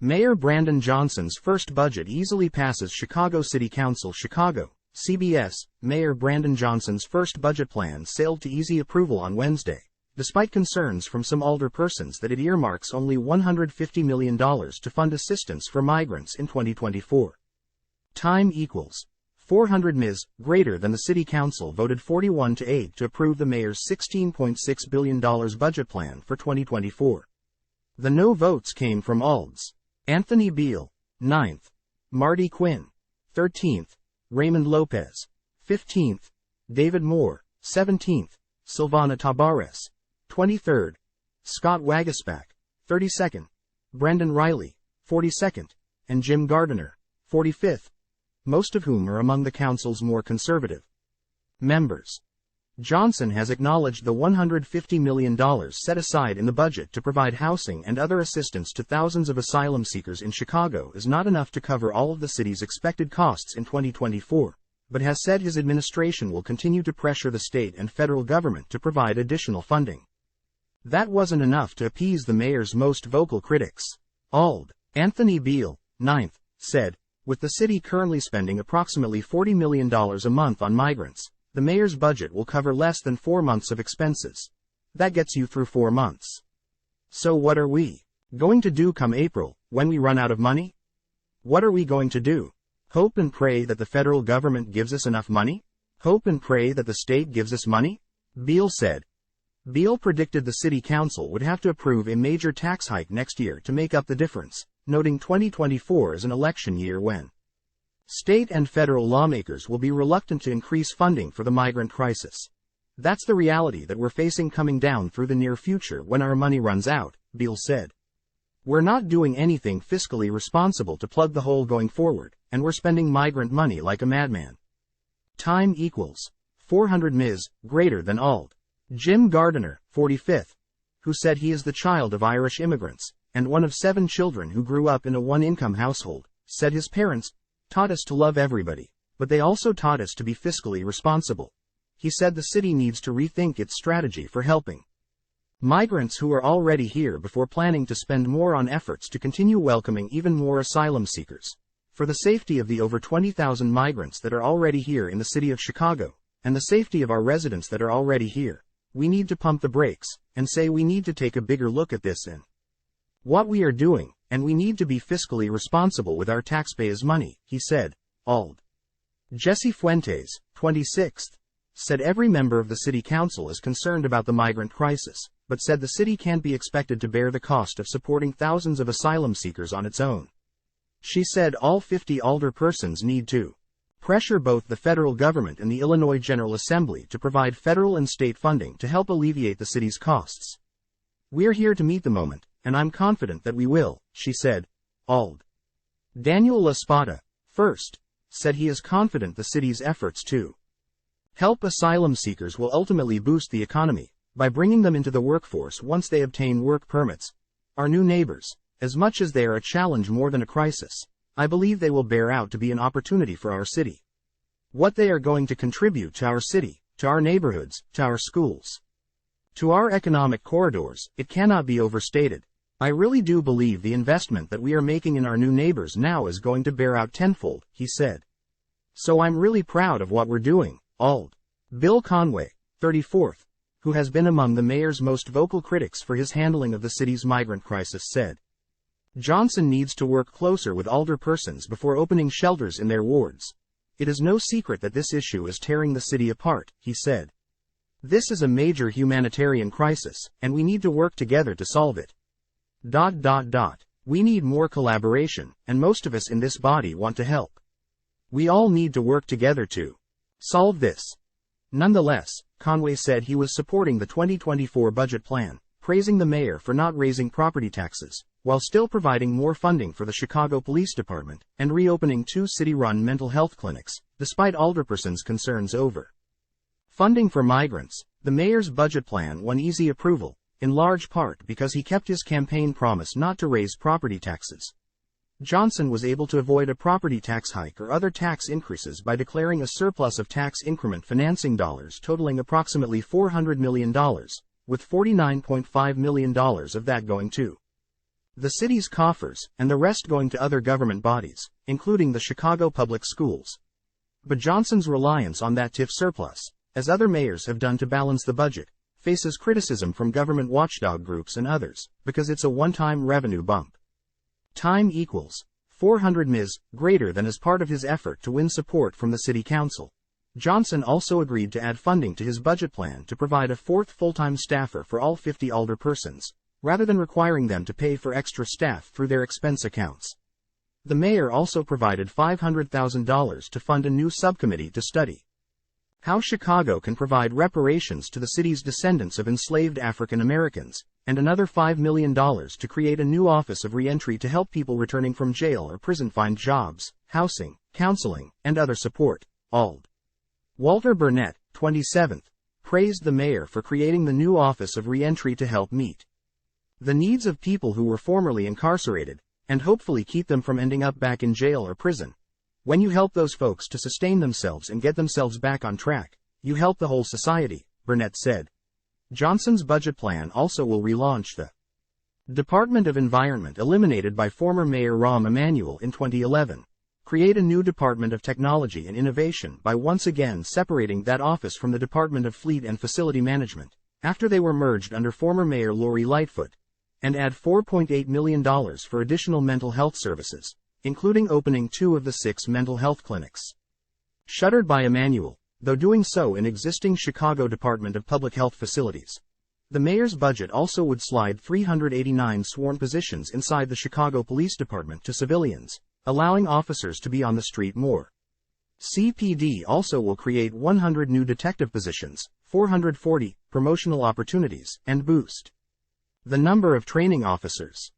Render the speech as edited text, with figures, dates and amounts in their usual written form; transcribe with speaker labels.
Speaker 1: Mayor Brandon Johnson's first budget easily passes Chicago City Council. Chicago, CBS. Mayor Brandon Johnson's first budget plan sailed to easy approval on Wednesday, despite concerns from some alderpersons that it earmarks only $150 million to fund assistance for migrants in 2024. Time equals 400 Ms. Greater than the City Council voted 41-8 to approve the mayor's $16.6 billion budget plan for 2024. The no votes came from Alds. Anthony Beale, 9th. Marty Quinn, 13th. Raymond Lopez, 15th. David Moore, 17th. Silvana Tabares, 23rd. Scott Waguespack, 32nd. Brendan Reilly, 42nd. And Jim Gardiner, 45th. Most of whom are among the council's more conservative members. Johnson has acknowledged the $150 million set aside in the budget to provide housing and other assistance to thousands of asylum seekers in Chicago is not enough to cover all of the city's expected costs in 2024, but has said his administration will continue to pressure the state and federal government to provide additional funding. That wasn't enough to appease the mayor's most vocal critics. Ald. Anthony Beale, 9th, said, with the city currently spending approximately $40 million a month on migrants, the mayor's budget will cover less than 4 months of expenses. That gets you through 4 months. So what are we going to do come April, when we run out of money? What are we going to do? Hope and pray that the federal government gives us enough money? Hope and pray that the state gives us money? Beale said. Beale predicted the city council would have to approve a major tax hike next year to make up the difference, noting 2024 is an election year when state and federal lawmakers will be reluctant to increase funding for the migrant crisis. That's the reality that we're facing coming down through the near future when our money runs out, Beale said. We're not doing anything fiscally responsible to plug the hole going forward, and we're spending migrant money like a madman. Time equals 400 Ms. Greater than Ald. Jim Gardiner, 45th, who said he is the child of Irish immigrants, and one of 7 children who grew up in a one-income household, said his parents taught us to love everybody, but they also taught us to be fiscally responsible. He said the city needs to rethink its strategy for helping migrants who are already here before planning to spend more on efforts to continue welcoming even more asylum seekers. For the safety of the over 20,000 migrants that are already here in the city of Chicago, and the safety of our residents that are already here, we need to pump the brakes, and say we need to take a bigger look at this and what we are doing, and we need to be fiscally responsible with our taxpayers' money, he said. Ald. Jesse Fuentes, 26th, said every member of the city council is concerned about the migrant crisis, but said the city can't be expected to bear the cost of supporting thousands of asylum seekers on its own. She said all 50 alderpersons need to pressure both the federal government and the Illinois General Assembly to provide federal and state funding to help alleviate the city's costs. We're here to meet the moment, and I'm confident that we will, she said. Ald. Daniel LaSpada, 1st, said he is confident the city's efforts to help asylum seekers will ultimately boost the economy by bringing them into the workforce once they obtain work permits. Our new neighbors, as much as they are a challenge more than a crisis, I believe they will bear out to be an opportunity for our city. What they are going to contribute to our city, to our neighborhoods, to our schools, to our economic corridors, it cannot be overstated. I really do believe the investment that we are making in our new neighbors now is going to bear out tenfold, he said. So I'm really proud of what we're doing, Ald. Bill Conway, 34th, who has been among the mayor's most vocal critics for his handling of the city's migrant crisis, said. Johnson needs to work closer with alderpersons before opening shelters in their wards. It is no secret that this issue is tearing the city apart, he said. This is a major humanitarian crisis, and we need to work together to solve it. We need more collaboration, and most of us in this body want to help. We all need to work together to solve this. Nonetheless, Conway said he was supporting the 2024 budget plan, praising the mayor for not raising property taxes, while still providing more funding for the Chicago Police Department, and reopening 2 city-run mental health clinics, despite alderpersons' concerns over funding for migrants. The mayor's budget plan won easy approval, in large part because he kept his campaign promise not to raise property taxes. Johnson was able to avoid a property tax hike or other tax increases by declaring a surplus of tax increment financing dollars totaling approximately $400 million, with $49.5 million of that going to the city's coffers, and the rest going to other government bodies, including the Chicago Public Schools. But Johnson's reliance on that TIF surplus, as other mayors have done to balance the budget, faces criticism from government watchdog groups and others, because it's a one-time revenue bump. Time equals 400 Ms. greater than as part of his effort to win support from the city council. Johnson also agreed to add funding to his budget plan to provide a fourth full-time staffer for all 50 alderpersons, rather than requiring them to pay for extra staff through their expense accounts. The mayor also provided $500,000 to fund a new subcommittee to study how Chicago can provide reparations to the city's descendants of enslaved African Americans, and another $5 million to create a new office of reentry to help people returning from jail or prison find jobs, housing, counseling, and other support. Ald. Walter Burnett, 27th, praised the mayor for creating the new office of reentry to help meet the needs of people who were formerly incarcerated, and hopefully keep them from ending up back in jail or prison. When you help those folks to sustain themselves and get themselves back on track, you help the whole society, Burnett said. Johnson's budget plan also will relaunch the Department of Environment eliminated by former Mayor Rahm Emanuel in 2011, create a new Department of Technology and Innovation by once again separating that office from the Department of Fleet and Facility Management, after they were merged under former Mayor Lori Lightfoot, and add $4.8 million for additional mental health services, including opening 2 of the 6 mental health clinics shuttered by Emanuel, though doing so in existing Chicago Department of Public Health facilities. The mayor's budget also would slide 389 sworn positions inside the Chicago Police Department to civilians, allowing officers to be on the street more. CPD also will create 100 new detective positions, 440 promotional opportunities, and boost the number of training officers.